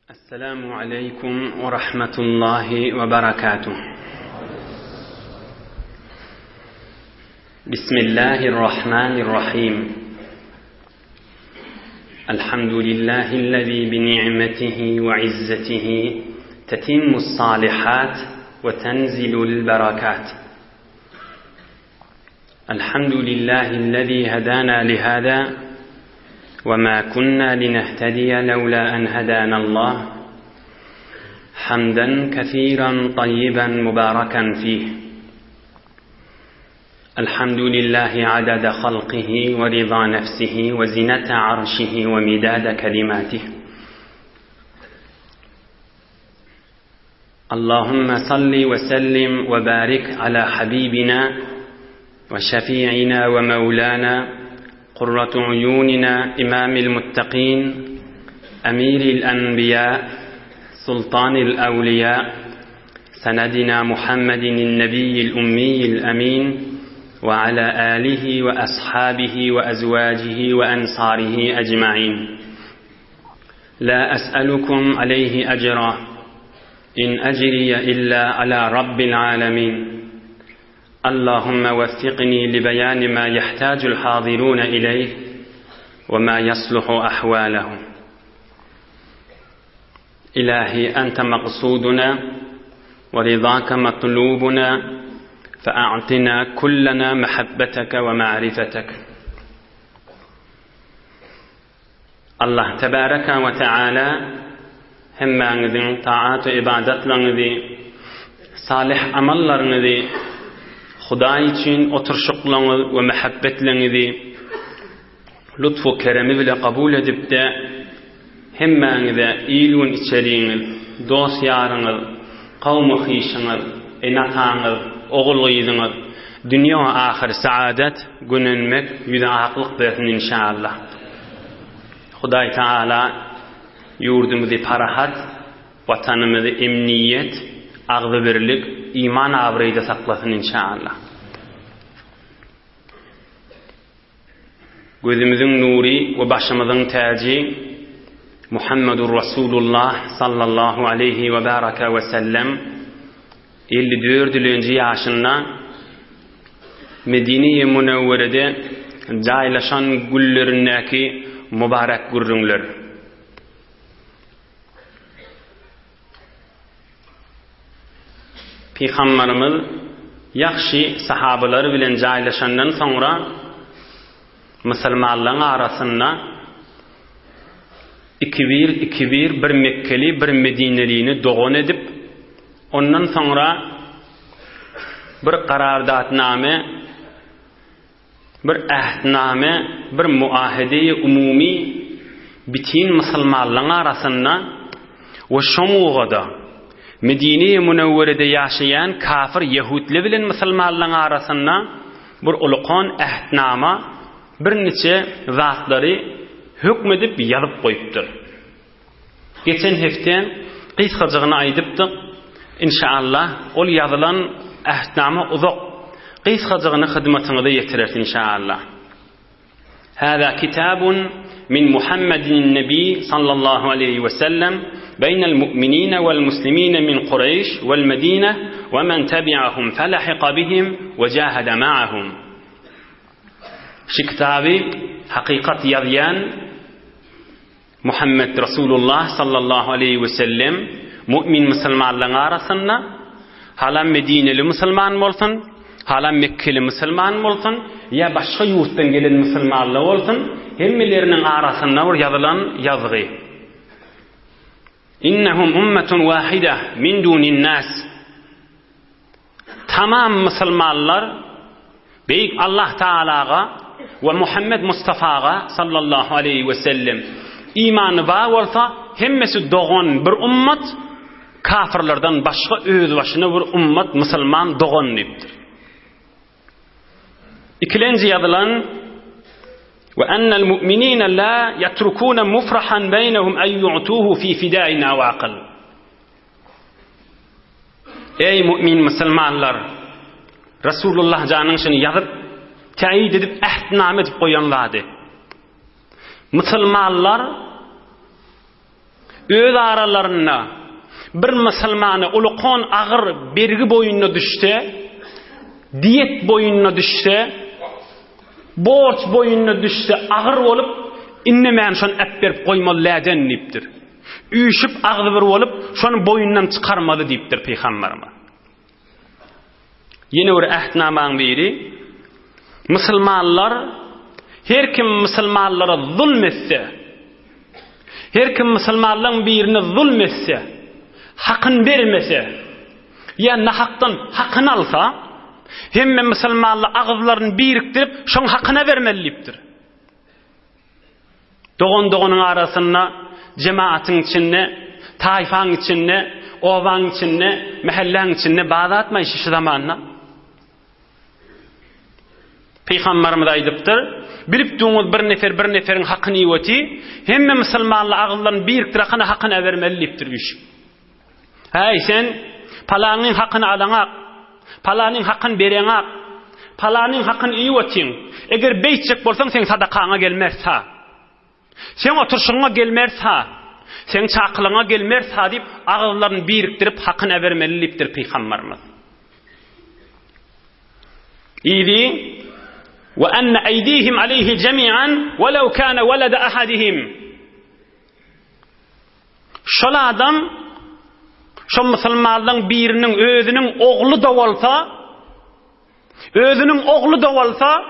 السلام عليكم ورحمة الله وبركاته. بسم الله الرحمن الرحيم. الحمد لله الذي بنعمته وعزته تتم الصالحات وتنزل البركات. الحمد لله الذي هدانا لهذا وما كنا لنهتدي لولا أن هدانا الله، حمدا كثيرا طيبا مباركا فيه. الحمد لله عدد خلقه ورضا نفسه وزنة عرشه ومداد كلماته. اللهم صل وسلم وبارك على حبيبنا وشفيعنا ومولانا قرة عيوننا إمام المتقين أمير الأنبياء سلطان الأولياء سندنا محمد النبي الأمي الأمين وعلى آله وأصحابه وأزواجه وأنصاره أجمعين. لا أسألكم عليه أجرا إن أجري إلا على رب العالمين. اللهم وفقني لبيان ما يحتاج الحاضرون إليه وما يصلح أحوالهم. إلهي أنت مقصودنا ورضاك مطلوبنا، فأعطنا كلنا محبتك ومعرفتك. الله تبارك وتعالى هم أنذن طاعات إبادت لنذي صالح عمل لنذي Xuday için oturuşuqlarınız ve muhabbetlerinizi lütfu keremi bile kabul edip de hemmenize iyiliğin içeriğiniz, dost yarınız, kavmi hişiniz, enatağınız, oğulluğunuz, dünya ve ahir saadet gününmek yüze aklık versin inşallah. Xuday Teala yurdumuzu parahat, vatanımızı emniyet, ağzı birlik, iman avrayda saklasın inşallah. Gözümüzün nuri ve başımızın tacı Muhammedur Resulullah sallallahu aleyhi ve baraka ve sellem 54 yaşında Medine-i Münevvere'de caylaşan güllerindeki mübarek gürrünler. Peygamberimiz yaxşı sahabaları bilen caylaşandan sonra Müslümanların arasında bir Mekkeli bir Medineliğini doğun edip ondan sonra bir karardatname, bir ahdname, bir muahede-i umumi bütün Müslümanların arasında ve şomuğada Medine-i Münevvere'de yaşayan kafir Yahudlar bilen Müslümanların arasında bir ulqan ahdnama bir neçe zatları hükmedip yazıp koyuptur. Geçen hafta qysqacığını aydıptık. İnşallah ol yazılan ahdnama uzak qysqacığını hizmetinize yetirirsin inşallah. Hada kitabun min Muhammedin Nebi sallallahu aleyhi ve sellem بين المؤمنين والمسلمين من قريش والمدينة ومن تبعهم فلحق بهم وجاهد معهم. Şu kitabı hakikat yazyan Muhammed Resulullah sallallahu aleyhi ve sellem mümin Müslümanların arasında hala Medineli Müslüman olsun, hala Mekkeli Müslüman olsun ya başka yurttan gelen Müslümanlar olsun, hemmelerinin arasında yazılan yazgı. İnnehum ummetun vahide min dunin nas. Tamam Müslümanlar Beyik Allah Teala'ga ve Muhammed Mustafa'ga sallallahu aleyhi ve sellem imanı var olsa hemmesi doğan bir ummet, kafirlerden başka öz başına bir ummet Müslüman doğan deyiptir. İkilenci yazılan وأن المؤمنين لا يتركون مفرحا بينهم أن يعطوه في فداء أو عقل. Ey mümin Müslümanlar, Resulullah canın şunu yazıp teyit edip ahdname edip koyanlardı. Müslümanlar öz aralarına bir musulmanı ulukon ağır bergi boyunna düşse, diyet boyunna düşse, borç boyunna düşse, ağır olup innemeyen şonu ep berip koymalı läden deyipdir. Üyüşüp ağzı bir olup şonu boyundan çıkarmalı deyipdir Peygamberime. Yine bir ahdnaman biri, Müslümanlar her kim Müslümanlara zulmetse, her kim Müslümanların birine zulmetse, hakkın vermese, ya nahaktan hakkını alsa, hemme Müslümanlar ağızlarını biriktirip şon hakkına vermeliyiptir. Doğun arasında cemaatin içinde, taifan içinde, ovan içinde, mahallen içinde bağda atma işi şu zamanla. Peygamberimiz aydıptır. Bilipduğunuz bir neferin hakkını yuvati, hemme Müslümanlar ağızlarını biriktir hakkına vermeliyiptir iş. Hey sen, palanın hakkını alanak, palanın hakkını berenak, palanın hakkını yuvatin. Eğer beytçek bolsan sen sadakana gelmezse, sen oturuşuna gelmezse, sen çakılına gelmezse deyip ağızlarını biriktirip hakkını vermeliyiptir Peygamberimiz. İyi وأن أيديهم عليه جميعا ولو كان ولد أحدهم. Şol adam, şu Müslümanların birinin özünün oğlu da olsa,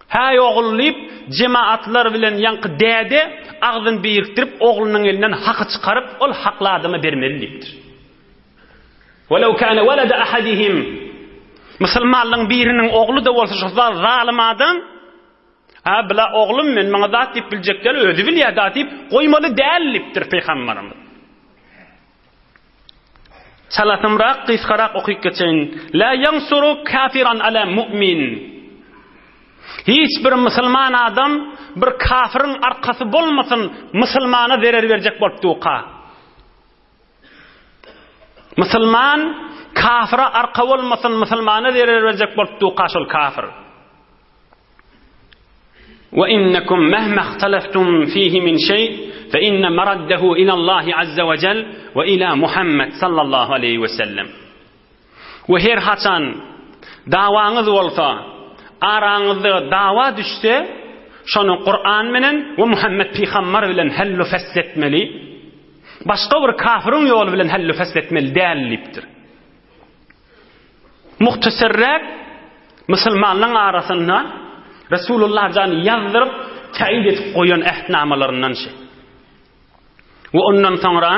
hay oğul deyip cemaatlar bilen yankı dede ağzını biriktirip oğlunun elinden hakkı çıkarıp ol haklı adama vermelidir. وَلَوْ كَانَ وَلَدَ أَحَدِهِمْ. Müslümanların birinin oğlu da olsa şu zalim adam, ha bila oğlum men bana zat deyip bilecekler, özü bil ya zat deyip koymalı değerliptir Peygamberimiz. Salatımrak, kıyskarak okuyup geçeyin. La yansuru kafiran ala mu'min. Hiçbir Müslüman adam bir kafirin arkası bulmasın, Müslümana zarar verecek bolup tuqa. Müslüman kafira arka olmasın, Müslümana zarar verecek bolup tuqa şol kafir. Ve innekum mehma ihtalaftum fihi min şey fe inne maraddehu ila Allah azza ve cel ve ila Muhammed sallallahu aleyhi ve sellem. Ve her haçan davanız olsa, aranızda dava düşse, şonu Kur'an menen ve Muhammed Peygamber bilen hellu fesletmeli, başka bir kafirin yolu bilen hellu fesletmeli değerliptir. Muhtasarrak Müslümanların arasında Resulullah canı yazdırıp teyit edip koyan ehdnamalarından şey. Ve ondan sonra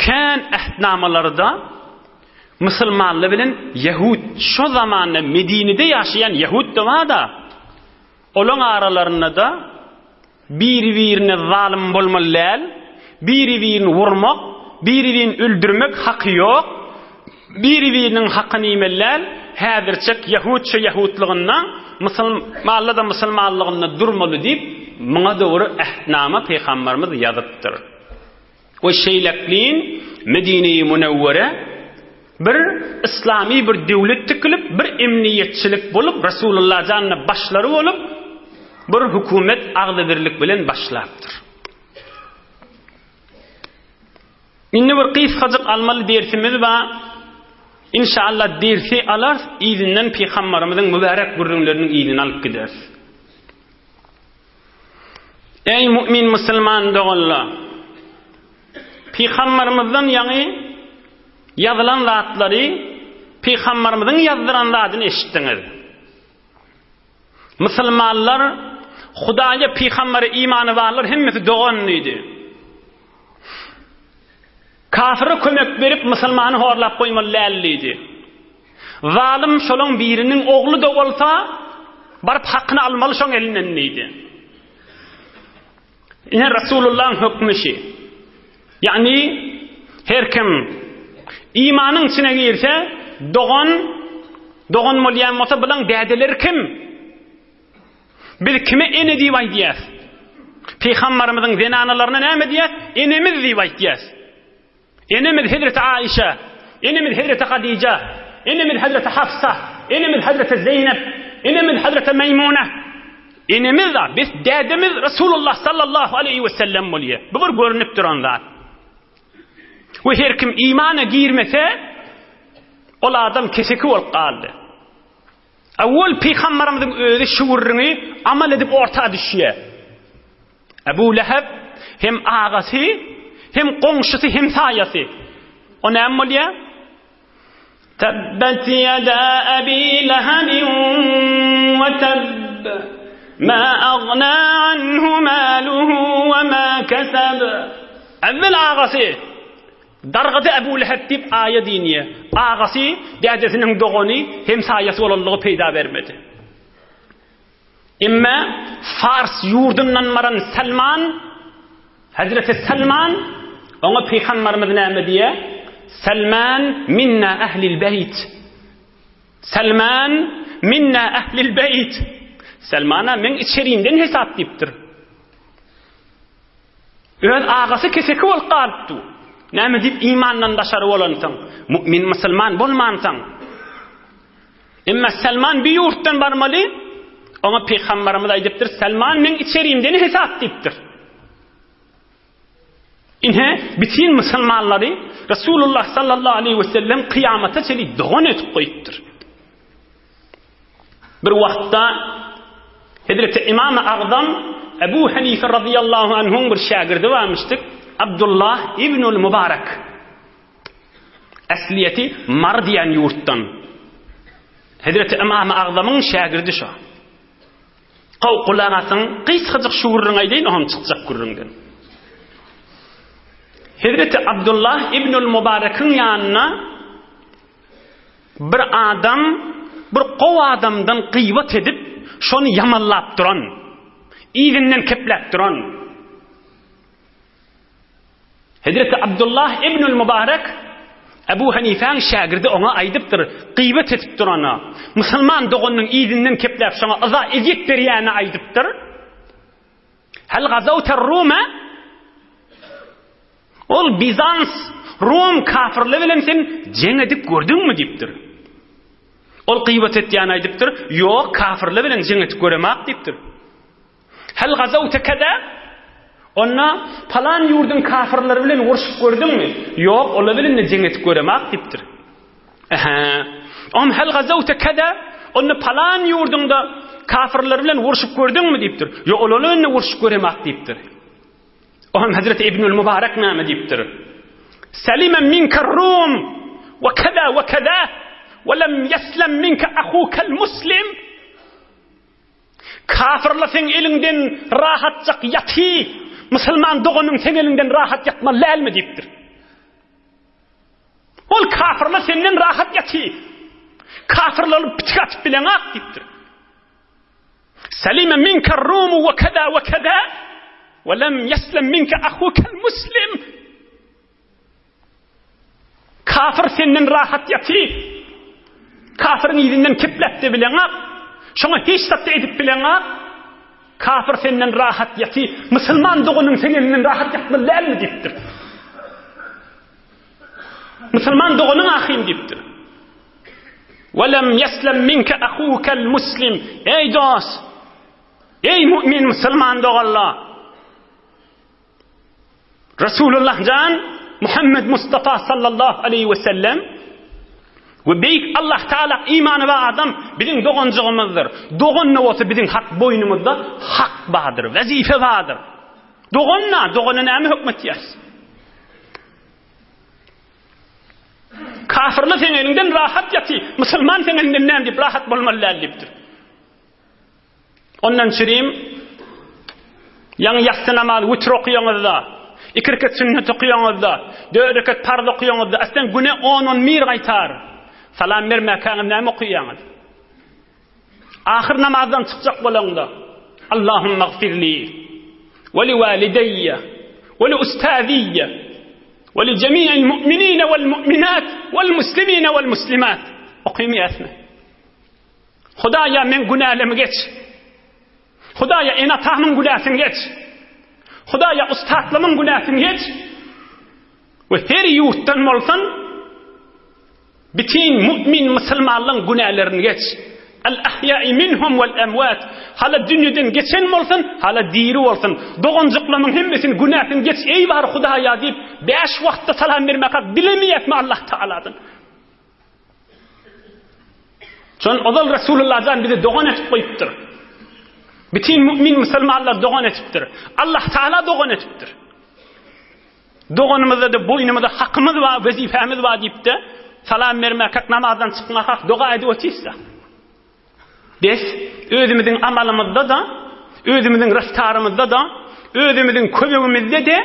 kan ehdnamalarda Müslümanlar bilen Yahud, şu zamanla Medine'de yaşayan Yahud da var da, onun aralarında da birine zalim bolmalılar, birini vurmak, birini öldürmek hakkı yok, birinin hakkını yemeler, hadirçek Yahudluğundan Müslümanlar da Müslümanlığına durmalı deyip buna doğru ehdnama Peygamberimiz yazıptır. O şeylekliğin Medine-i Münevvere bir İslami bir devlet tıkılıp, bir emniyetçilik bulup, Resulullah canına başları olup, bir hükümet ağlıbirlik bilen başlaptır. İnni bir kıyıskacık almalı dersimiz var. İnşallah dersi alar, izinden Peygamberimizin mübarek gurrunlarının izini alıp gideriz. Ey mümin Müslüman doğullar, Peygamberimizden yani yazılan zatları, Peygamberimizin yazdıran zatını eşittiniz. Müslümanlar, Hudaya Peygamber'e imanı varlar, hemmesi doğanlıydı. Kafire kömek verip Müslümanı horlap koymalılarlıydı. Zalim şolun birinin oğlu da olsa, barıp hakkını almalı şon elinenliydi. Yine Resulullah'ın hükmü şey. Yani her kim imanın içine girse, doğan molyan olsa bilen dedeler kim? Bir kime ene divay diyez? Peygamberimizin zenanalarına ne diyez? Enemiz divay diyez. Enemiz Hazreti Aişe, enemiz Hazreti Hadice, enemiz Hazreti Hafsa, enemiz Hazreti Zeynep, enemiz Hazreti Meymune. Enimiz de, biz dədimiz Resulullah sallallahu aleyhi ve sellem bolýar. Bu bir görünip duran zat. Ve her kim imana girmese, ol adam keseki bolup kaldı. Awwal Peygamberimizin özü şuurunu amal edip orta düşüyor. Ebu Leheb hem ağası, hem komşusu, hem sayası. O ne emmolyar? Tebbet yada Abi Lehebin ve tebb. Ma agna anhu maluhu ve ma keseb. Evvel ağası. Dargıda Ebu Leheb deyip aya diniye. Ağası dədesinin doğunu hem sayası olanlığı peyda vermedi. İmme Fars yurdundan maran Selman, Hazreti Selman, ona Peygamberimiz näme diye? Selman minna ehlil beyt. Selman minna ehlil beyt. Selmana men içeriğinden hesap deyiptir. Öz ağası keseki ol qalpdy. Näme dip imandan daşary bolansaň, mümin musulman bolmansaň. Emma Selman bir yurtdan barmaly, ona Peygamberimiz aýdypdyr, Selman men içeriğimden hesap deyipdir. Inhe bütün musulmanlary Resulullah sallallahu aleyhi ve sellem kıyamata çeli doğan etip koyupdyr. Bir wagtda Hazreti İmam Agdam Ebu Hanife radıyallahu anh'un bir şagirdi varmıştık. Abdullah İbnül Mübarek. Asliyeti Mardiyan yurttan. Hazreti İmam Agdam'ın şagirdi şu. Qawqulagasın qysqıcık şuurun aýdaýyn, oňam çykjak gürrüňden. Hazreti Abdullah İbnül Mübarek'in yanına bir adam, bir qow adamdan qıybat edip şonu yamallap duran, iýinden keplep duran. Hazreti Abdullah İbnül Mübarek Ebu Hanife'nin şagirdi ona aýdypdyr, qıybat edip durana, musulman dogunyň iýinden keplep şoňa aza eziyet berýäni aýdypdyr. Hal gazawtar Roma? Ol Bizans, Rom kafirli bilen sen jeň edip gördüňmi diýipdir. Ol qıybat etýäni aýdypdyr, ýok kafirli bilen jeň edip göremek diýipdir. Hal gazawta kada? Onna falan yurdun kafirleri bilen uruşup gördüňmi? Ýok, olar bilen jeň edip göremek diýipdir. Hal gazawta kada? Onna falan yurdunda kafirleri bilen uruşup gördüňmi diýipdir. Ýok, olar bilen uruşup göremek diýipdir. Hazreti İbnül Mübarek näme diýipdir? Salima minka Rum ve kaza ve kaza ve lem yeslam minka ahukal muslim. Kafirler sen elinden rahatçak yatı, musulman doğunun sen elinden rahat yatmalar mı diýipdir? Ol kafirler senden rahat yatı. Kafirler piçat bilen ak diýipdir. Salima minka Rum ve kaza ve kaza وَلَمْ يَسْلَمْ مِنْكَ أَخُوكَ الْمُسْلِمِ. Kafir senden rahat yatı. Kafirin izinden keplepti bileňa. Şoňa hiç satda edip bileňa. Kafir senden rahat yatı. Musulman dogunyň senden rahat yatmalar mı diýipdir. Musulman dogunyň ahim diýipdir. وَلَمْ يَسْلَمْ مِنْكَ أَخُوكَ الْمُسْلِمِ. Ey dost, ey mümin musulman dogallar. Resulullah can Muhammed Mustafa sallallahu aleyhi ve sellem ve beyik Allah Teala imanı ve adam bizim doğuncağımızdır. Doğun ne olsa bizim hak boynumuzda hak vardır, vazife vardır. Doğunun näme hükmet ýer? Kafirler senin elinden rahat yatı, musulman senin elinden näme diýip rahat bolmalar diýipdir. Ondan çüreyim, ýa-ni ýatsı namaz witr okuýaňyzda, 2 rekat sünnet okuýaňyzda, 4 rekat farz okuýaňyzda, aslan güne 10 mir gaýtar. Salam bermäkäňiz näme okuýaňyz? Ahir namazdan çykjak bolanda, Allahumma gfirli ve li walidayya ve li ustaziyya ve li jami'il mu'minin vel mu'minat vel muslimin vel muslimat. Okuýmaýasmy? Hudaýa men günälerimi geç. Hudaýa enatahmyň güläsini geç. Hudaýa ustatlymyň güläsini geç. Ve her ýurtdan bolsan bütün mümin musulmanlaryň günälerini geç. El ahya'i minhum vel emvat. Hala dünyadan geçen bolsun, hala diri bolsun. Doğancıklarının hemmesini günahın geç ey var Hudaya deyip 5 vaqtda salam vermek bilemiyet mi Allah Taala'dan? Şon odal Resulullah'dan bize doğan etip koyuptur. Bütün mümin Müslümanlar doğan etiptir. Allah Teala doğan etiptir. Doğanımızda da boynumuzda hakkımız var, vazifemiz var deyip de salam vermek, namazdan çıkmak, dua edip öteyse. Biz özümüzün amalımızda da, özümüzün raftarımızda da, özümüzün kömegimizde de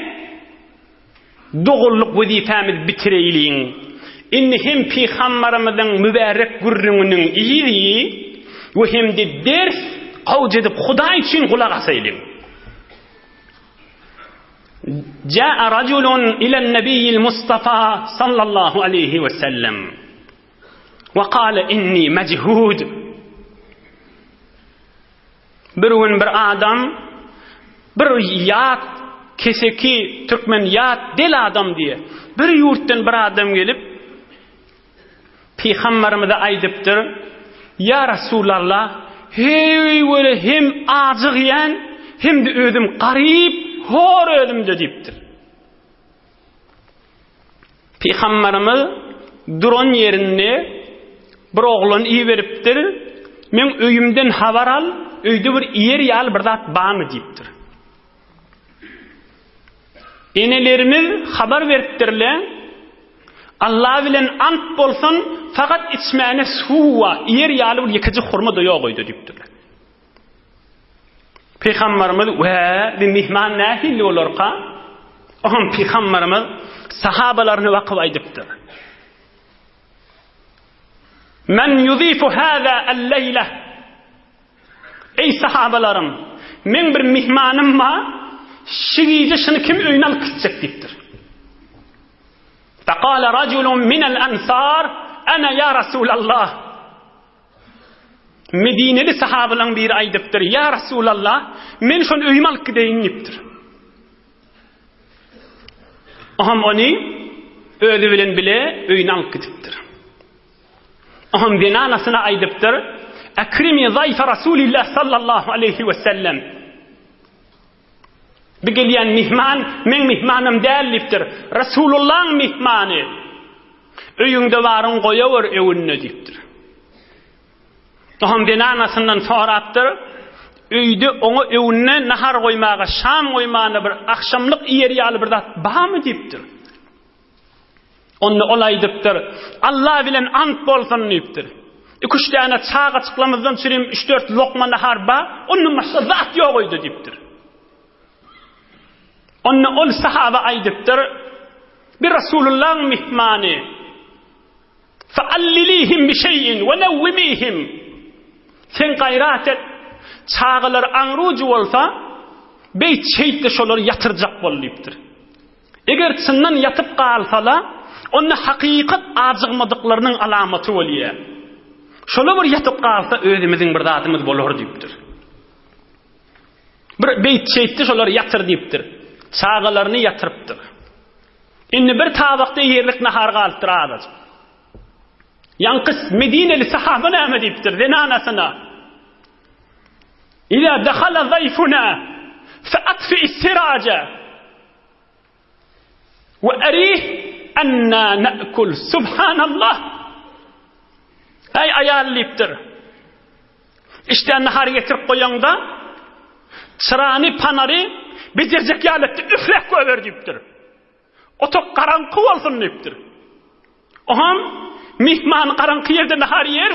doğulluk vazifemiz bitireyliyin. İnni hem Peygamberimizin mübarek gurrunun iyiliği ve hem de ders kavc edip Huda için kulak asaylim. Ca'a raculun ilen nebiyyil Mustafa sallallahu aleyhi ve sellem ve kâle inni mechud. Bir gün bir adam, bir yat, keseki, Türkmen yat, del adam diye bir yurttan bir adam gelip Peygamberimize aydıptır. Ya Resulallah, hey böyle hem acık yiyen hem de ödüm garip, hor ödüm de deyiptir. Peygamberimiz duran yerine bir oğlan iyi veriptir. Men öyümden haber al, öyde bir yer yal bir zat bağımı deyiptir. Enelerimiz haber veriptirler. Allah bilen ant bolsun fakat içmene suva yer yalı bir yıkıcı hurma doya koydu deyiptirler. Peygamberimiz ve bir mihman nahilli olurka ohun Peygamberimiz sahabalarını vakıf aydıptır. Men yuzifu hâzâ el-leyle. Ey sahabalarım, men bir mihmanım var, şigice şunu kim öynal kıtacak deyiptir. فقال رجل من الأنصار أنا يا رسول الله. Medineli sahabaların bir aydıptır. Ya Resulallah, men şun öymal kideyin yiptir. Aham onu öyle bilen bile öynal kidiptir. Aham denanasına aydıptır. Ekrimi zayfe Resulillah sallallahu aleyhi ve sellem. Bir geliyen mihman, men mihmanım değerliptir. Resulullah'ın mihmanı. Öyünde varın koyavur evünne deyiptir. Tohum denanasından soraptır. Öyde onu evünne nahar koymağa, şam koymağına bir akşamlık yeri alı bir zat bağ mı deyiptir. Onu olaydıptır. Allah bilen ant bolsun deyiptir. 2-3 tane çağa çıklamızdan süreyim 3-4 lokma nahar bağ, onun başka zat yok oydu deyiptir. Onu ol sahaba aydıptır. Bir Resulullah'ın mihmanı. Feallilihim bir şeyin ve nevvimihim. Sen gayret et. Çağılar anrucu olsa bey çeytte şoları yatıracak boluyuptur. Eğer çından yatıp kalsalar onun hakikat acıkmadıklarının alamatı oluyor. Şola bir yatıp kalsa özümüzün bir zatımız bolur deyiptir. Bir bey çeytte şoları yatır deyiptir. Çağılarını yatırıptır. İnni bir tabakta yerlik nahar kalıptır ağadır. Yankıs Medineli sahabı nâme deyiptir denanasına. İzâ dekhala zayfuna featfi'i siraca ve erih enna ne'kul subhanallah. Ey ayarlayıptır. İşte nahar getirip koyan da çırağını panarı becerecek yalette üflek över deyiptir. Otok karanqı olsun deyiptir. Oham mihman karanqı yerde nahar yer.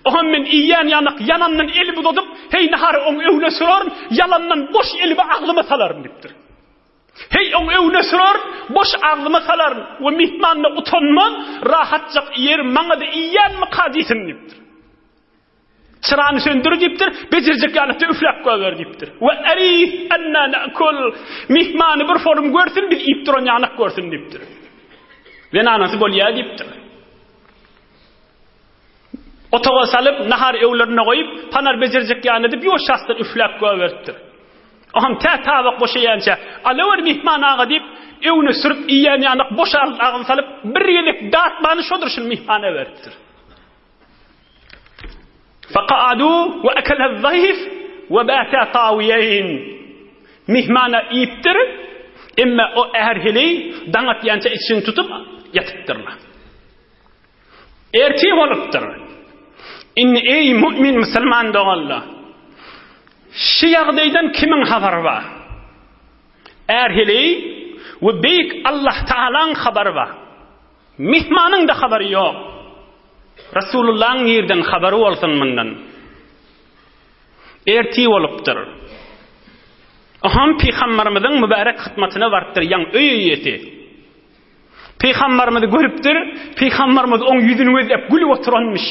Oham men iyen yanık yanandan eli budadıp hey nahar on evne süror yalandan boş eli ağlıma salarım deyiptir. Hey on evne süror boş ağlıma salarım ve mihmanla utanma rahatcak yer mana da iyen mi kadisin deyiptir. Çırağını söndürür deyiptir, becerecek yalette üflek över deyiptir. Ve erih enna ne'kul mihmanı bir forum görsün biz ip duran yanak görsün deyiptir. Ve nanası bolya deyiptir. Otoğa salıp nahar evlerine koyup panar becerecek yanı deyip yoş şastır üflek överttir. Aham tabak boşa yanca alıver mihman ağa deyip evini sürüp iyen yanak boş ağını salıp bir yelik dartmanı şodur şun mihman överttir. فقعدوا وأكل الضيف وباتا طاويين. Mihmana iyiptir, emma o erhili danat yança için tutup yatıptırlar. Erti oluptur. İnni ey mümin Müslüman doğalla. Şu yağdaydan kimin haber var? Erhili ve beyk Allah Ta'ala'nın haberi var. Mihmanın da haberi yok. Resulullah'ın yerden haberi olsun bundan. Erti oluptur. Aham Peygamberimizin mübarek hizmetine varıptır yan öýeti. Peygamberimiz görüpdir, Peygamberimiz on yüzünü özlep gülüp oturanmış.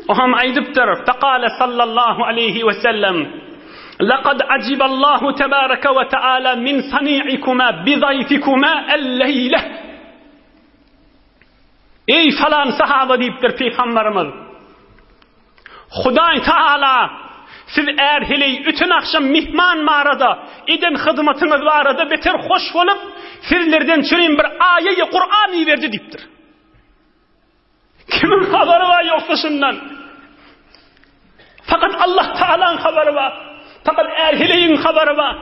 Aham aydıptır, faqala sallallahu aleyhi ve sellem: "Laqad aciballahu tebaraka ve taala min sani'ikuma bi zayfikuma el-leyle." Ey falan sahaba deyiptir Peygamberimiz. Hudaý Taala siz erhili bütün akşam mihman marada eden hizmetiniz varada beter hoş olup sizlerden çürüyün bir ayeyi Kur'an'ı verdi deyiptir. Kimin haberi var yoksa şundan? Fakat Allah Teala'nın haberi var. Fakat erhili'nin haberi var.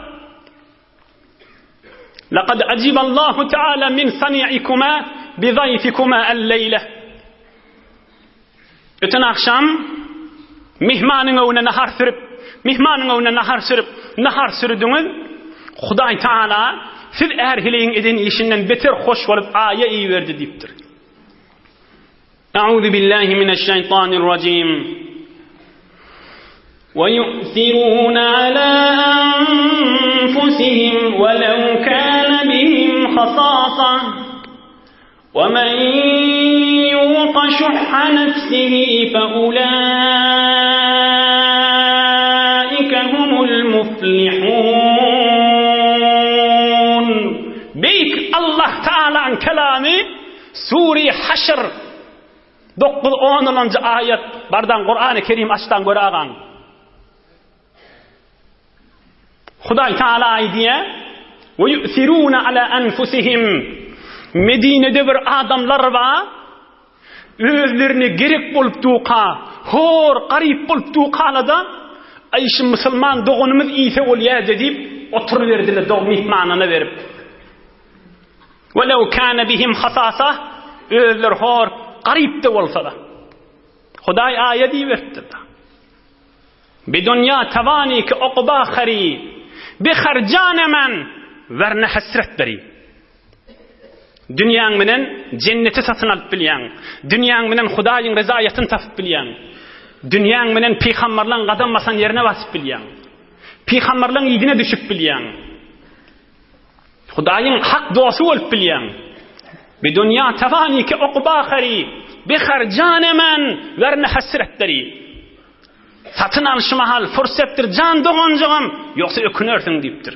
لَقَدْ عَجِبَ اللّٰهُ تَعَالَى مِنْ سَنِعِكُمَا بِضَيْفِكُمَا اللَّيْلَ. Bütün akşam mihmanın önüne nahar sürüp, nahar sürdünüz. Hudaý Taala siz erhiliğin eden işinden beter hoş olup aya iyi verdi deyiptir. Euzu billahi mineşşeytanirracim. Ve yu'sirûne alâ enfusihim velev kâne bihim hasâsa. Ve men yuqa şuhha nefsihi feulâike humul muflihûn. Beyk Allah Teala'nın kelamı Sure Haşr 9-10 ayet bardan Kur'an-ı Kerim açtan görağan. Hudaý Taala aydiye ve yu'sirûne alâ enfusihim. Medine'de bir adamlar var, özlerine gerek bolup tuqa, hor, qarip bolup tuqalada, ayşi Müslüman doğunumuz iyse olýar deyip oturuverdiler doğum mihmanına verip. Velev kâne bihim hasasa, özler hor, qarip de bolsa da. Hudaý ayeti verdi. Bi dünya tavani ki uqba khari, bi kharjane men verne hasret beri. Dünyanın menen cenneti satın alıp bilýän, dünyanın menen Hudaýyň ryzaýatyny tapyp bilýän, dünyanın menen peýgamberlaryň gadam basan ýerine basyp bilýän, peýgamberlaryň ýigine düşüp bilýän, Hudaýyň hak dosy bolup bilýän. Bi dünýä tafani ki uqba khari, bi kharjane men werne hasretleri. Satın alyşy mahal fursatdyr, jan doganjygam, ýoksa ökünörsiň diýipdir.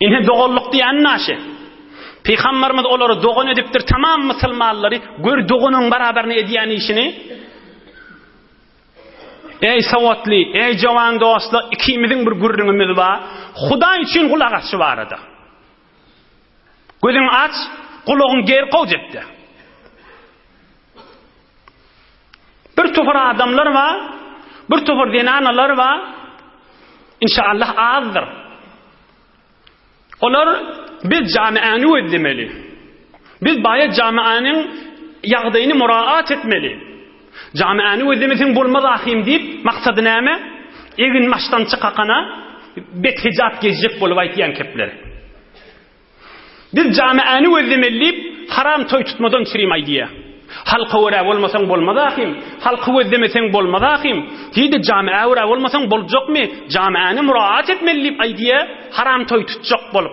İnhe doğulluk diýen naşe. Peygamberimiz olary dogan edipdir tamam musulmanlary, gör dogunun baraberini edýän işini. Ey sawatly, ey jawan dostlar, ikimizin bir gurrunumuz bar. Hudaý üçin gulak açy barada. Gözüň aç, gulagyň ger gowjekdi. Bir topar adamlar var, bir topar denanalar var. İnşallah azdır. Olar biz camiany ödemeli. Biz bayat camianyň ýagdaýyny muraat etmeli. Camiany ödemesiň bolmaz ahim diýip maksady näme? Egin maçdan çykakana bet hijab gezjek bolup aýtýan kepler. Biz camiany ödemeli haram toy tutmadan çyrym aýdýa. Halka wara bolmasaň bolmaz ahim. Halka ödemeseň bolmaz ahim. Diýdi jamia wara bolmasaň boljakmy? Jamiany muraat etmeli aýdýa. Haram toy tutjak bolup.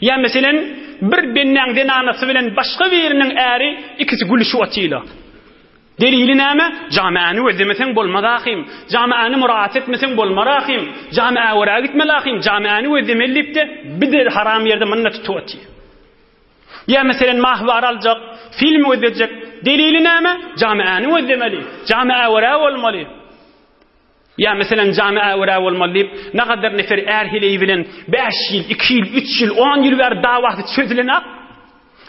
Ya meselen bir benneň denanasy bilen başga biriniň äri ikisi gülüşip atýyla. Delili näme? Jamiany ödemeseň bolmaz ahim. Jamiany muraat etmeseň bolmaz ahim. Jamia wara gitmeli ahim. Jamiany ödemelipdi bir haram ýerde manna tutup atýar. Ya meselen mahbar aljak, film ödejek. Delili näme? Jamiany ödemeli. Jamia wara bolmaly. Ya meselen jamia wara bolmaly. Ne kadar nefer erhili bilen 5 ýyl, 2 ýyl, 3 ýyl, 10 ýyl ber dawaty çözülenek.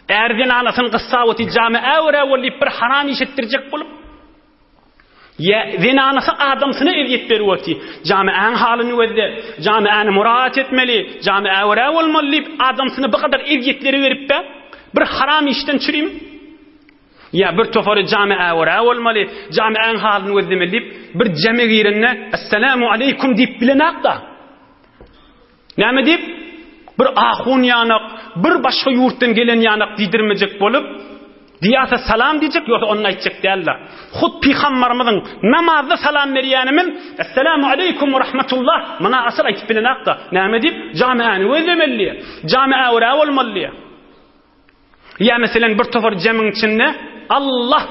Erden anasın qıssavati jami'a öwrewli bir haram işettirjek bolup ya zinanası adamsına eziyet berwati jami'an halini wezde jami'ani muraat etmeli jami'a öwrewlmaly adamsına bu kadar eziyetleri verip de bir haram işten çürüm ya bir tofarı jami'a öwrewlmaly jami'an halini wezdemeli bir jami girine assalamu aleykum dip bilenaqda näme dip bir ahun yanak bir başka yurtdan gelen yanak didirmejek bolup diyata salam diyecek yoksa onun aytacak derler. Hud peygamberimizin namazda salam berýänimin assalamu aleykum ve rahmetullah mana asır aytıp bilenaqda näme dip jami'any özlemeli jami'a öwre bolmaly ya meselen bir tofar jamin içinde Allah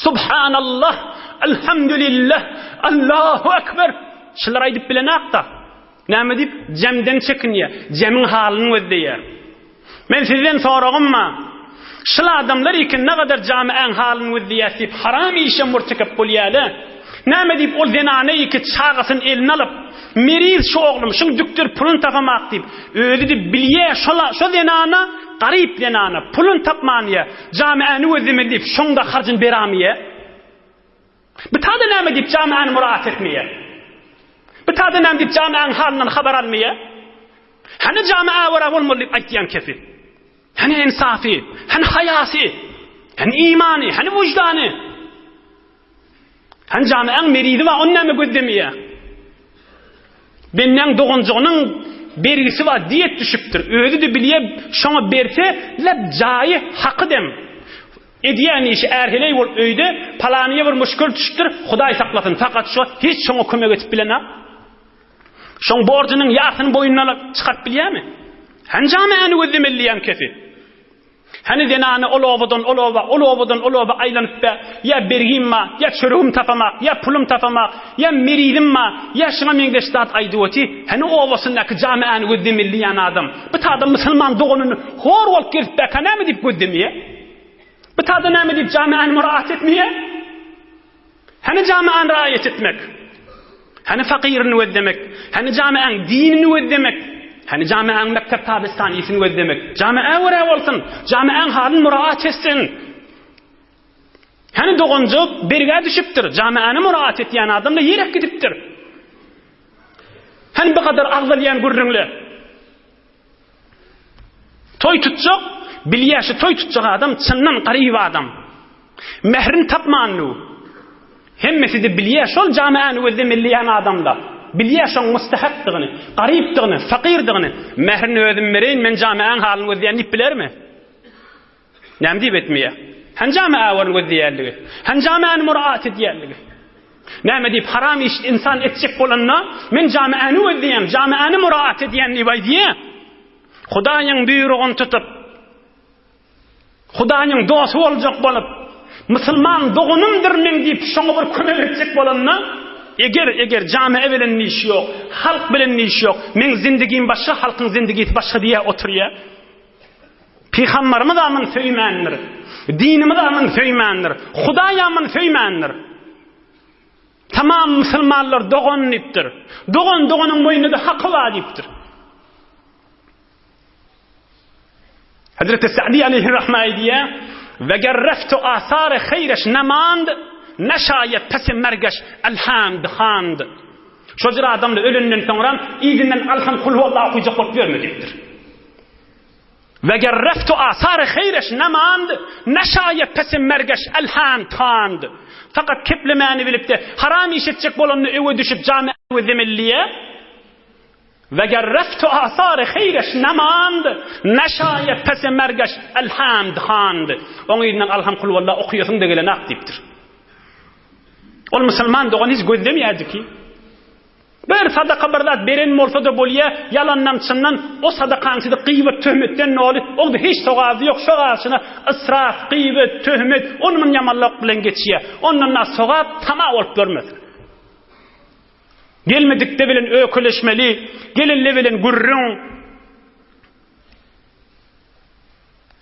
subhanallah elhamdülillah Allahu ekber şular aytıp bilenaqda näme dip jamden çekinýär jamin halyny özleýär men sizden soragymma şol adamlar ikin ne kadar jami'an halini wezdiýäsip haram işe murtakap bolýarlar. Näme diýip ol zenany iki çağasyn eline alyp, meriz şu oglum, şu düktir pulun tapamak diýip, özi de bilýär şo zenana, garyp zenana, pulun tapmanýa, jami'any wezdiýme diýip, şoňda harjyn beramýa. Bu taýda näme diýip jami'any muraat etmeýär? Bu taýda näme diýip jami'an halinden habar almaýar? Hani jami'a wara bolmaly aýtýan kefi. Hani insafi, hani hayasi, hani imani, hani vicdanı. Hani jami'an meridi var, onu näme gözlemeye? Benden doğuncuğunun bergisi var, diyet düşüptür. Özü de bilye, şona berse, lep cayi hakkı dem. Ediyeni işi erheley ol öyde, palaniye bir müşkül düşüptür, Huday saklasın. Fakat şu, hiç şona kömek etip bilene. Şon borcunun yasını boyununa çıkart bilye mi? Hani jami'any gözlemeliýän kefi. Hani denany olowadan aýlanyp be, ya bergimma, ya çörüğüm tapamak, ya pulum tapamak, ya meridimma, ya şuna meňdeşdat aýdywati, hani owasyndaky jami'any gözlemeliýän adam. Bu taýda musulman dogunyny hor bolup girip be, näme diýip gözlemeye? Bu taýda näme diýip jami'any muraat etmeýe? Hani jami'any raýat etmek? Hani fakirini gözlemek? Hani jami'an dinini gözlemek? Hani jami'an mektep tabistaniyetini gözlemek. Jami'a öwre bolsun. Jami'an halini muraat etsin. Hani doguncu berge düşüpdir. Jami'any muraat etýän adam da ýerek gidipdir. Hani bu kadar agzalýan gurrunlar. Toy tutjak, bilýäşi toy tutjak adam çyndan garyp adam. Mehrin tapmanly. Hemmesi de bilýär şol jami'any gözlemeliýän adamda. Bilýär şoň mustahakdygyny, garypdygyny, fakirdygyny, mehrini özüm bereýin, men jami'an halyny gözleýän bilermi? Näme diýip etmeýär? Han jami'a walyny gözleýärligi, han jami'any muraat edýärligi. Näme diýip haram iş insan etjek bolanna, men jami'any gözleýän, jami'any muraat edýänligi baýdyýar. Hudaýyň buyrugyn tutup, Hudaýyň dosy boljak bolup, musulman dogunumdyr men diýip şoňa bir kömek etjek bolanna, eger jami'a bilen iş yok, halk bilen iş yok, men zindigim başka, halkın zindigi başka diye oturýar. Peygamberimiz amın söýmändir, dinimiz amın söýmändir, Hudaý amın söýmändir. Tamam musulmanlar dogonlypdyr. Dogunyň boýnunda haqqy bar diýipdir. Hazreti Sa'di aleyhi rahme diýär: "Ve garraftu asar khayrash namand Neşayet pesi mergeş elhamd hamd." Şojur adamda ölünden sonra izinden alham kul huvallahu okuyacak olup vermeyecektir. Ve gerreftu asar-ı khayreş nemand neşayet pesi mergeş elhamd hamd. Fakat keplemeni bilip de haram işitecek bolanını öve düşüp camiye ödemelliye. Ve gerreftu asar-ı khayreş nemand neşayet pesi mergeş elhamd hamd. Onun izinden alham kul huvallahu okuyasın da gelen aktiftir. Ol musulman doğan hiç gözlemeyerdi ki. Bir sadaka bardat beren bolsa da bolýa, yalandan çyndan o sadakaňy da gıybet töhmetten noli, o da hiç sogazy yok, şu garşyna israf, gıybet, töhmet, onun yamanlyk bilen geçýär. Ondan sogap tama bolup görmesin. Gelmedikde bilen öküleşmeli, gelinle bilen gurrun.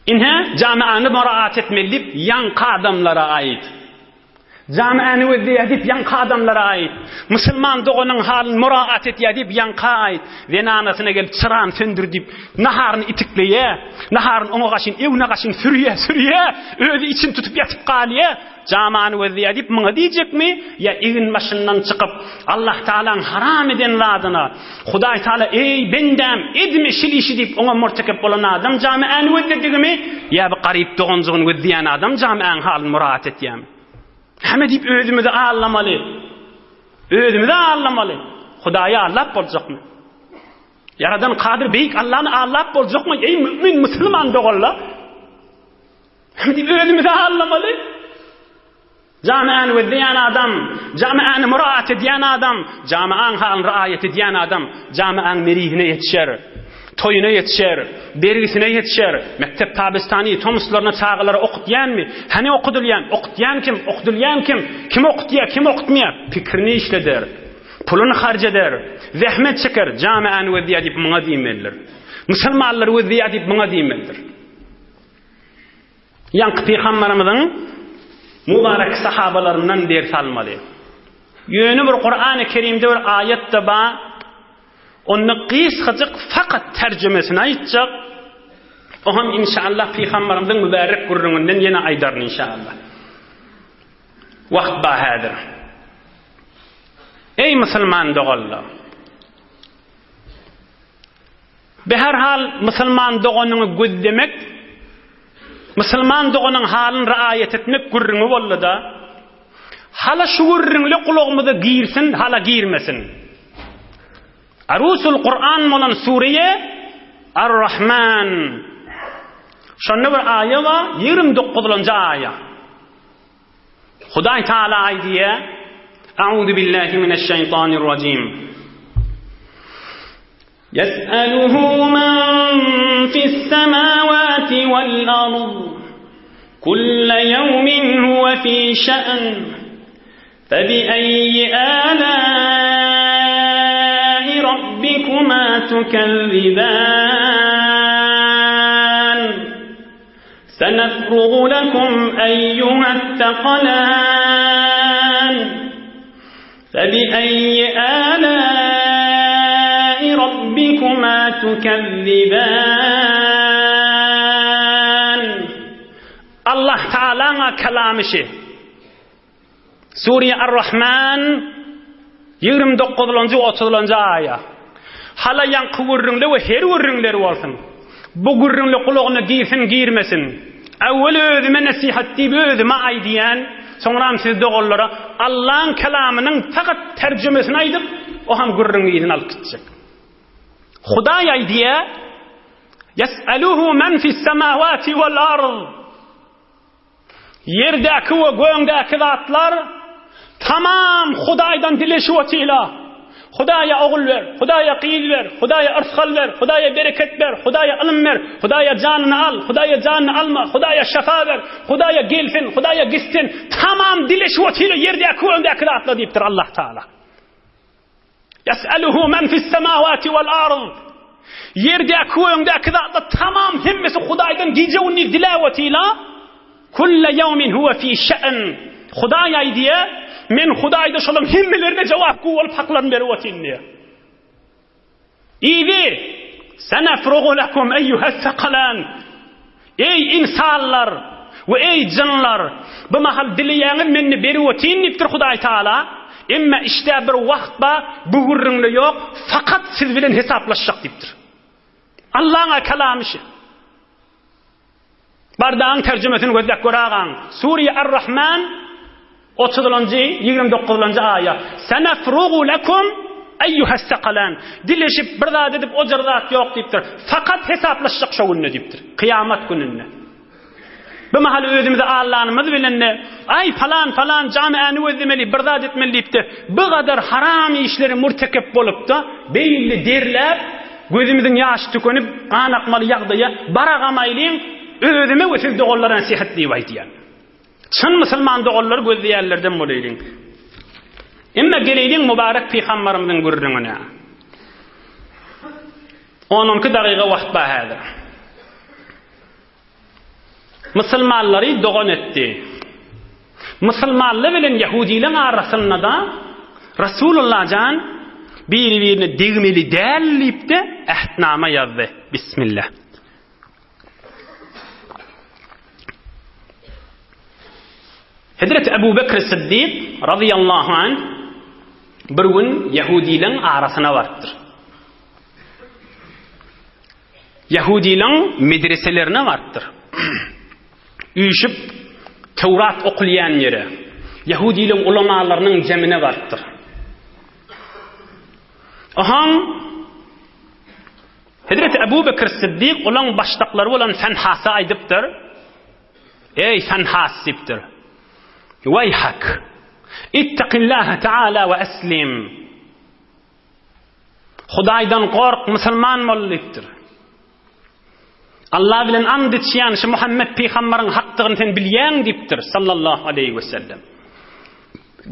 Inha jami'any muraat etmeli, yanqa adamlara ait. Camiani özü edip yanka adamlara ait. Müslüman doğunun halini muraat et edip yanka ait. Venanasına gelip çırağını söndür deyip naharını itikleye, naharını ona kaşın, evine kaşın sürüye, özü için tutup yatıp kaliye. Camiani özü edip mına diyecek mi? Ya evin başından çıkıp Allah Teala'nın haram eden adına Huday Teala ey bendem edme şilişi deyip ona murtekep olan adam camiani özü edip mi? Ya bir garip doğuncuğun özü diyen adam camiani halini muraat et yem. Hem deyip özümüzü ağlamalı. Özümüzü ağlamalı. Hudaya Allah olacak mı? Yaradan Kadir Beyik Allah'ını Allah olacak mı? Ey mümin Müslüman doğulla. Hem deyip özümüzü ağlamalı. Camianı veddiyen adam, camianı muraat ediyen adam, camian halini riayet ediyen adam, camian merihine yetişer. Toyuna yetişer, dergisine yetişer, mektep tabistani, tomuslarına çağıları okutyan mı? Hani okudulyan? Okutyan kim? Okudulyan kim? Kim okutuya, kim okutmaya? Fikrini işleder, pulunu harc eder, zahmet çeker, camianı veddiye deyip buna deyimeldir. Müslümanları veddiye deyip buna deyimeldir. Yankı Peygamberimizin mübarek sahabalarından ders almalı. Yönü bir Kur'an-ı Kerim'de bir ayet de var. Onu kıyasıcık fakat tercümesini aytacak. O hem inşallah Peygamberimizin mübarek gurrunundan yine aydarın inşallah. Vakt bahadır. Ey Müslüman doğullu. Beherhal Müslüman doğununu güddemek, Müslüman doğunun halini riayet etmek gurrunu oldu da, hala şu gurrunlu kulağımıza girsin, hala girmesin. Arusul Kur'an olan Suriye Ar-Rahman. Şunda bir ayet var, 29. ayet. Huday Teala aydiye Euzu billahi mineşşeytanirracim. Yes'aluhu men fissemavati vel ard. Kulle yevmin huve fi şe'n. Febi'eyyi âlâi rabbikuma tükellibân. Senefrugu lekum eyyuhettaqalân. Febi'eyyi âlâi rabbikuma tükellibân. Allah Teala'na kelamışı. Suriye Ar-Rahman 29. 30. ayet. Hala yankı vurrunlu ve her vurrunları olsun. Bu gurrunlu kulağına giysin girmesin. Evvel özüme nasihat deyip özüme aydiyen, sonra siz doğullara Allah'ın kelamının fakat tercümesini aydıp o hem gurrunu izin alıp gidecek. Huday aydiye yes'aluhu men fissemavati vel ard. Yerdeki ve göğündeki zatlar tamam Huday'dan dileşivetiyle. Hudaya oğul ver, Hudaya qiyil ver, Hudaya ırzkal ver, Hudaya bereket ver, Hudaya ilm ver, Hudaya canını al, Hudaya canını alma, Hudaya şefa ver, Hudaya gelsin, Hudaya gitsin. Tamam dileşivetiyle yerdeki ve göğündeki zatlar deyiptir Allah Teala. Yes'aluhu men fissemavati vel ard. Yerdeki ve göğündeki zatlar tamam hemmesi Huday'dan giyeceğini dilavetiyle. Kulle yevmin huve fi şe'n. Hudaya diye men Hudayda şolum himmelerine cevap olup haklarını verivetin diye. İyi senefrugu lekum eyyuhessakalan. Ey insanlar ve ey cinler bu mahal dileyenin menni verivetin deyiptir Huday Teala. Emme işte bir vaqtda bu gurrunlu yok fakat siz bilen hesaplaşacak deyiptir. Allah'ın kelamışı. Bardağın tercümesini gözlek görağın. Suriye Ar-Rahman 30. 29. ayet. Senefrugu lekum eyyuhessakalan. Dileşip bir zat edip o zat yok deyiptir. Fakat hesaplaşacak şu gününe deyiptir. Kıyamet gününe. Bu mahal özümüzü Allah'ımız bilenle ay falan camianı özlemeli bir zat etmeli deyiptir. Bu kadar haram işleri murtekep bolup da belli derler gözümüzün yaşı tükönüp kan akmalı yağdaya baragamaylayın özüme ve siz doğullara nasihatli vaydiyan. Çın Müslüman doğulları gözleyerlerden bulaydın. Emme geleydin mübarek Peygamberimizin gurrununa. 10-12 dakika vakt bahadır. Müslümanları doğun etti. Müslümanlar bilen Yahudilerin arasında da Resulullah can birini degmeli dällip de ahdnama yazdı. Bismillah. Hazreti Ebu Bekir Siddiq radıyallahu anh bir gün Yahudilerin arasına vardır. Yahudilerin medreselerine vardır. Üyüşüp Tevrat okuyan yere, Yahudilerin ulamalarının cemine vardır. Aham Hazreti Ebu Bekir Siddiq olan baştakları olan Fenhas'a aydıptır. Ey Fenhas diptir. Vayhak. İttakillâhe Teala ve eslim. Hudaydan kork, Müslüman molliptir. Allah bilen and etýän şu Muhammed peýgamberin hakdygyny sen bilýän dipdir sallallahu aleyhi ve sellem.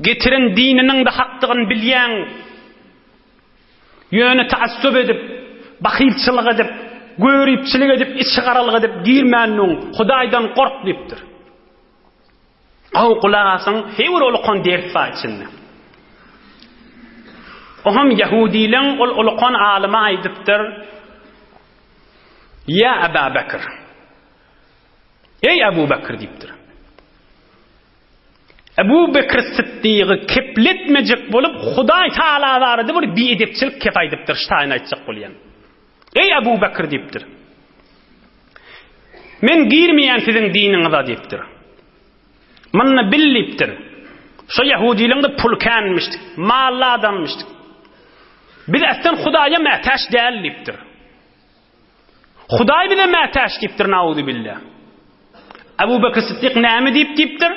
Getiren dininiň de hakdygyny bilýän. Ýöne taassub edip, bakylçylyk edip, görüpçilik edip, işgaralyk edip girmänniň Hudaýdan kork dipdir. Aw kulagasyn hewr ulqan derfa içinde. Oham Yahudileň ol ulqan alima aýdypdyr. Ya Ebu Bekir. Ey Ebu Bekir dipdir. Ebu Bekir Siddiq'i kepletmejek bolup Hudaý Taala barada bir biedepçilik kep aýdypdyr, şaýan aýtjak bolýan. Ey Ebu Bekir dipdir. Men girmeýän siziň diniňize dipdir. Manna billipdir. Şu Yahudileňde pul kanmışdyk, malla adammışdyk. Biz aslan Hudaýa mätäş dälipdir. Hudaý bize mätäş dipdir, nauzu billah. Ebu Bekir Siddiq näme dipdir?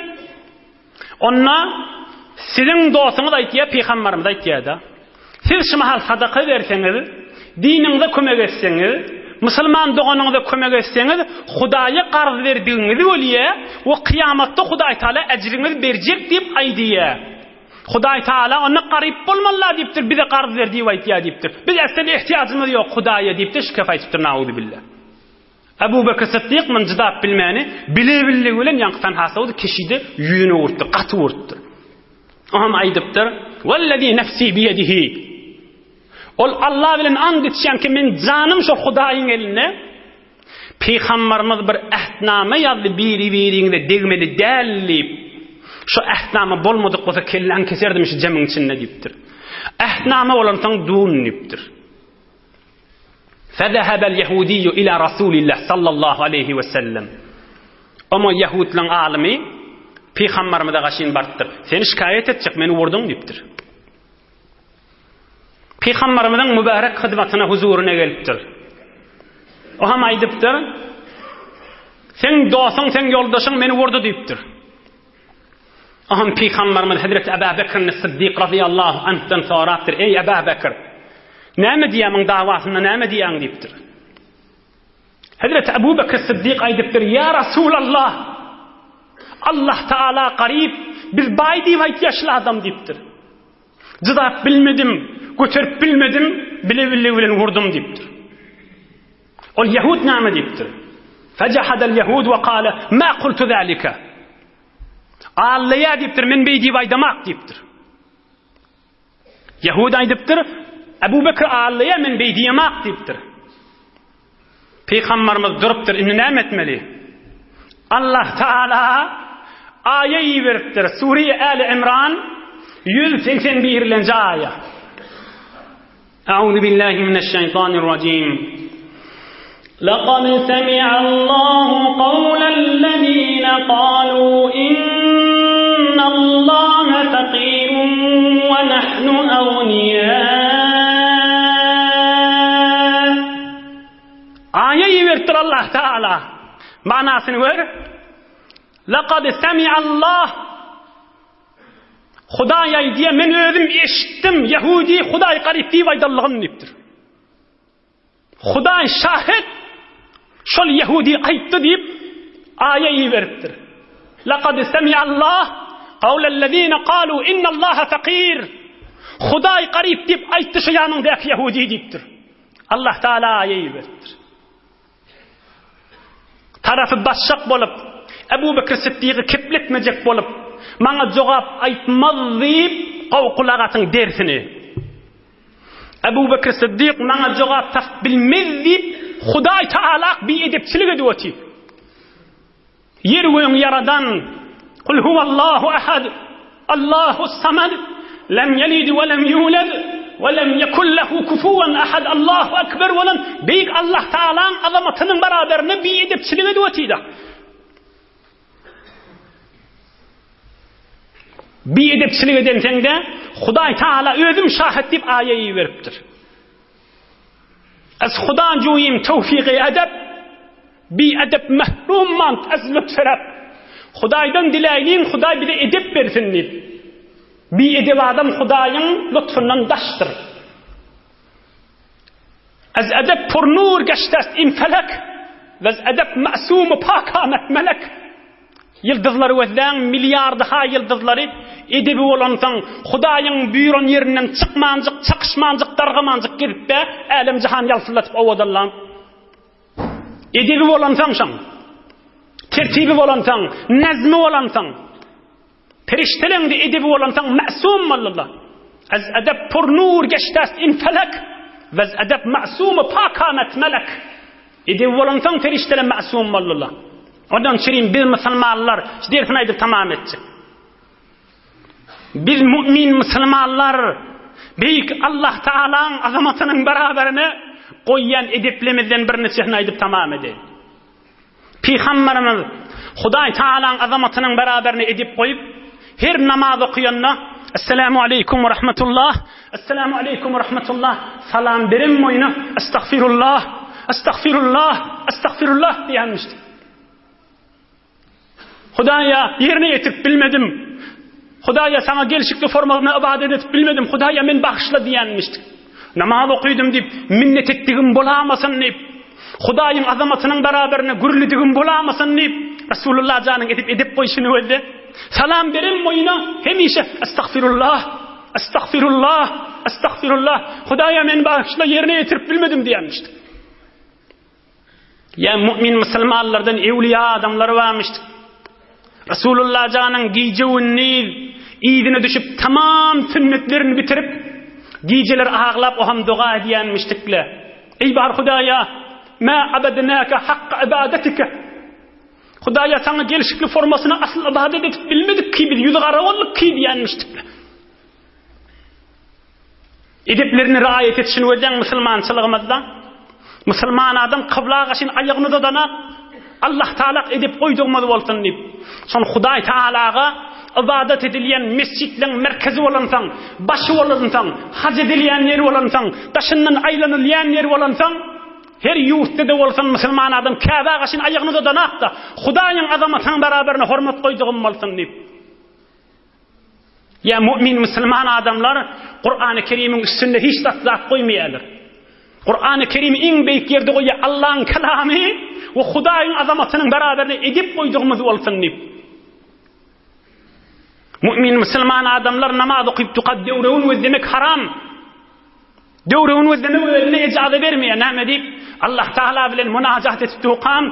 Onna siziň dostuňyz aýtýar, peýgamberimiz aýtýar-da. Siz şu mahal sadaka berseňiz, diniňize kömek etseňiz, Müslüman doğanyňyza kömek etseňiz, Hudaýa garz berdiňizi bolýar, o kıyamatda Hudaý Taala ejriňizi berjek diýip aýdýar. Hudaý Taala ona garyp bolmalar diýipdir, bize garz berdi diýip aýtýar diýipdir. Biz aslan ihtiýaçymyz ýok Hudaýa diýipdir, şikayet aýtdypdyr, nauzu billah. Ebu Bekir Siddiq men jydap bilmäni, bile bilen ýankytan hasawdy kişide ýüne urtdy, gaty urtdy. Aham aýdypdyr: "Wallazi nafsi bi yedihi." Ol Allah bilen and etýän ki men janym şu Hudaýyň eline. Peýgamberimiz bir ahdnama ýazdy, biri-biriňde degmeli dällip. Şu ahdnama bolmadyk bolsa kelläň keserdim şu jemyň içinde diýipdir. Ahdnama bolansaň duun diýipdir. فذهب اليهودي إلى رسول الله صلى الله عليه وسلم. Ama Yahudlaryň alimi peýgamberimize gaşyn bartdyr. Seni şikayet etjek, meni wurdyň diýipdir. Peýgamberimiziň mübarek hyzmatyna huzuruna gelipdir. O ham aýdypdyr: "Sen dostuň, sen ýoldaşyň meni wurdy" diýipdir. O ham peýgamberimiz Hazreti Ebu Bekir Siddiq radıyallahu anh'dan soraýapdyr: "Ey Ebu Bekir, näme diýämiň dawasynda näme diýäň" diýipdir. Hazreti Ebu Bekir Siddiq aýdypdyr: "Ya Resulallah, Allah Taala garyp, biz baý diýip aýtýaşly adam" diýipdir. "Jydap bilmedim, göterip bilmedim, bile bilen wurdum" diýipdir. Ol Yahud näme diýipdir? "Fajahadal Yahud we qala ma qultu zalika." Allah diýipdir, men beý diýip aýdamak diýipdir. Yahud aýdypdyr: Ebu Bekir Allah'a men beydiyemak diýipdir. Peýgamberimiz durupdyr, indi näme etmeli? Allah Taala aýaty beripdir. Sure Ali Imran 181-nji aýa. Euzu billahi mineşşeytanirracim. لقد سمع الله قول الذين قالوا إن الله فقير ونحن أغنياء. Ayet vertir Allah Teala. Manasını ver. لقد سمع الله. Hudaýa diye men özüm eşitdim. Yahudi Hudaý garyp diýip aýdallygyny diýipdir. Hudaý şahit. Şol Yahudi aýtdy diýip aýaty beripdir. لقد سمع الله قول الذين قالوا إن الله فقير. Hudaý garyp diýip aýtdy şu ýanyndaky Yahudi diýipdir. Allah Taala aýaty beripdir. Tarafy başşak bolup Ebu Bekir Siddiq'i kepletmejek bolup Maňa jogap aýtmaz diýip gowkulagatyň dersini. Ebu Bekir Siddiq maňa jogap tap bilmez diýip Hudaý Taala bir edepçilik edýärdi. Yer göň yaradan Kul huvallahu ahad Allahus samad lem yelid ve lem yulad ve lem yekun lehu kufuwan ahad Allahu ekber ve lem beýik Allah Taalaň azamatynyň baraberine bir edepçilik edýärdi. Bir edepçilik edenseňde Hudaý Taala özüm şahit diýip aýaýy beripdir. Az Hudaň joýym tawfiqy edep bi edep mahrum mant az lütferap. Hudaýdan diläýin Hudaý bize edep bersin diýip. Bi edep adam Hudaýyň lütfündan daşdyr. Az edep purnur geçdäs imfelek ve az edep ma'sum pakamet melek. Yıldızları özden milyardıha yıldızları edebi olansan Hudaýyň büýren ýerinden çykmanjyk, çakışmanjyk, dargamanjyk girip de älim jahan ýalsylatyp awadalan. Edebi olansan şaň, tertibi olansan, nazmy olansan, perişteleňde edebi olansan ma'sum bollar. Az edep purnur geçdäs infelek ve az edep ma'sum pakamet melek. Edebi olansan periştelen ma'sum bollar. Ondan şirin biz Müslümanlar dersini aydıp tamam ettik. Biz mümin Müslümanlar büyük Allah Taala'nın azamatının beraberine koyyan edeplemizden bir neçesini aydıp tamam edelim. Peygamberimiz Hudaý Taala'nın azamatının beraberine edip koyup her namaz okuyanna Esselamu aleyküm ve rahmetullah, Esselamu aleyküm ve rahmetullah salam berim moyuna estağfirullah, estağfirullah, estağfirullah diyenmişti. Hudaýa yerine yetip bilmedim. Hudaýa sana gelişikli formalyna ibadet edip bilmedim. Hudaýa men bagışla diýenmişdi. Namaz okuydum diýip minnet etdigim bolamasyn diýip. Hudaýyň azamatynyň beraberine gürlidigim bolamasyn diýip Rasulullah janyň edip goýşyny öldü. Salam berim moýuna hemişe estağfirullah, estağfirullah, estağfirullah. Hudaýa men bagışla yerine yetirip bilmedim diýenmişdi. Ya mümin musulmanlardan evliya adamlar varmışdy. Rasulullah canın giyceğini iğdine düşüp tamam sünnetlerini bitirip giyceler ağlap o ham dua ediyenmiştikle. Ey bar Hudaýa ma abadnaka haqqa ibadetike. Hudaýa sana gelişikli formasına asıl ibadet edip bilmedik ki biz yüzü garawallık ki diyenmiştikle. Edeplerini riayet etişini öden musulmançılığımızda musulman adam kıbla gaşyn aýagyny dodana Allah Taala edip koyduğumuz bolsun diýip. Son Hudaý Taalaga ibadet edilýän mescidleň merkezi bolansaň, başı bolansaň, hac edilýän ýeri bolansaň, daşyndan aýlanylýan ýeri bolansaň, her ýurtda da bolsaň musulman adam Ka'ba gaşyn aýagyny dodanakda Hudaýyň azamatynyň beraberine hormat koýdugum bolsun diýip. Ya mümin musulman adamlar Qur'an-ı Kerim'in üstünde hiç zat koymaýarlar. Qur'an-ı Kerim iň beýik ýerde goýýar Allah'ın kelamy ve Hudaýyň azamatynyň beraberine edip koýdugumuz bolsun diýip. Mümin musulman adamlar namaz okyp tuqaddewrun we demek haram. Dewrun we demek özüne icazet bermeýär. Näme diýip? Allah Taala bilen munajat etip tuqan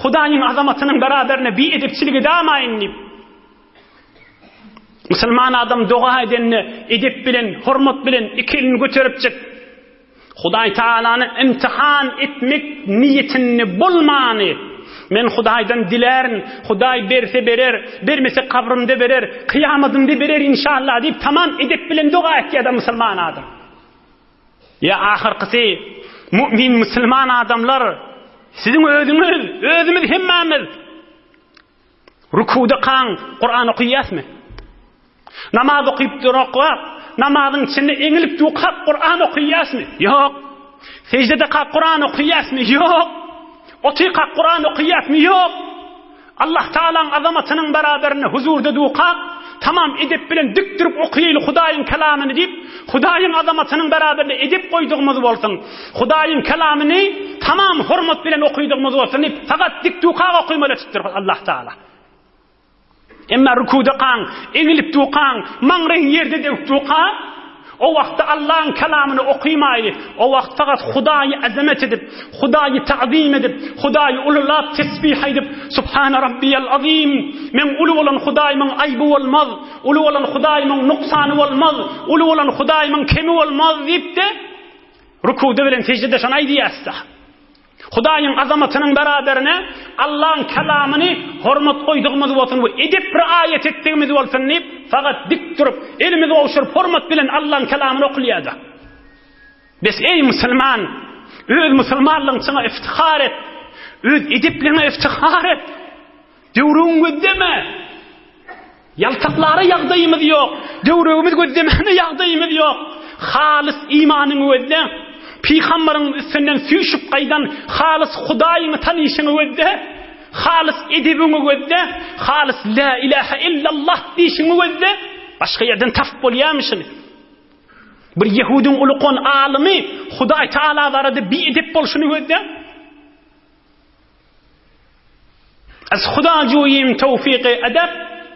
Hudaýyň azamatynyň beraberine bir edepçilik edamaýyn diýip. Musulman adam dua edenni edep bilen, hormat bilen iki elini göterip çık. Hudaý Taalany imtihan etmek niyetini bolmany. Men Hudaýdan dilerin, Hudaý berse berer, bermese kabrymda berer, kıyamatymda berer inşallah diýip tamam edep bilen dua etýär da musulman adam. Ya ahirkisi mümin musulman adamlar sizin özümüz hemmamiz rukuda kan Qur'an okuyasmy? Namaz okuyup durak, namazın içinde eğilip durak Qur'an okuyasmy? Yok. Secdede kalk Qur'an okuyasmy? Yok. Otuy kalk Qur'an okuyasmy? Yok. Allah Taala'nın azamatynyň beraberine huzurda durak, tamam edip bilen dik durup okuýyly Hudaýyň kelamyny diýip, Hudaýyň azamatynyň beraberine edip koýdugumuz bolsun. Hudaýyň kelamyny tamam hormat bilen okuýdugumuz bolsun diýip, fakat dik durak okuýmalydyr Allah Taala. Emma rukuda kan, eğilip dukan, mangren yerde de dukan, O vakti Allah'ın kelamını okuyamaydı. O vakti fakat Hudayı azamet edip, Hudayı ta'zim edip, Hudayı ululab tesbih edip, Subhane Rabbiyel azim. Men ulu olan Hudayımın ayıbı olmaz. Ulu olan Hudayımın nuksanı olmaz. Ulu olan Hudayımın kemi olmaz deyip de rükuda bilen secdede şanay diyasta. Hudayın azamatının beraberine Allah'ın kelamını hormat koyduğumuz olsun bu edip riayet ettiğimiz olsun deyip fakat dik durup elimizi ovuşurup hormat bilen Allah'ın kelamını okuyacak. Biz ey Müslüman, öz Müslümanlığın sana iftihar et, öz edipliğine iftihar et, dövrüğün gözdeme, yaltaklara yağdayımız yok, dövrüğümüz gözdemene yağdayımız yok, halis imanını gözle. Peygamberin üstünden süyüşüp kaydan halis Hudayını tanıyışını gözde, halis edibini gözde, halis la ilahe illallah deyişini gözde, başka yerden tafk bolyamışsın. Bir Yahudun ulukon alimi Huday Teala varada bir edip bolşunu gözde. Az Hudacuyim tevfiki edep,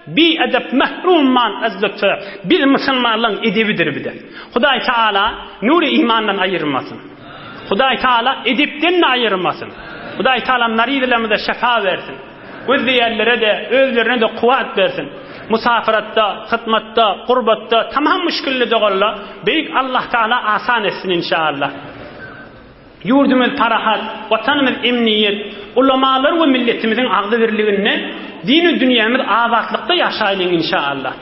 bir edep mehrumman azlıkta bir Müslümanlığın edebidir bir de. Huday Teala nuru imandan ayırmasın. Huday Teala edipten ayırmasın. Huday Teala maridelerimize şefa versin. Özleyerlere de özlerine de kuvvet versin. Musafiratta, hıtmatta, kurbatta tamam müşkülli doğalla büyük Allah Teala asan etsin inşallah. Yurdumuz parahat, vatanımız emniyet, ulamalar ve milletimizin ağzı birliğine dini dünyamız avatlıkta yaşayın inşallah.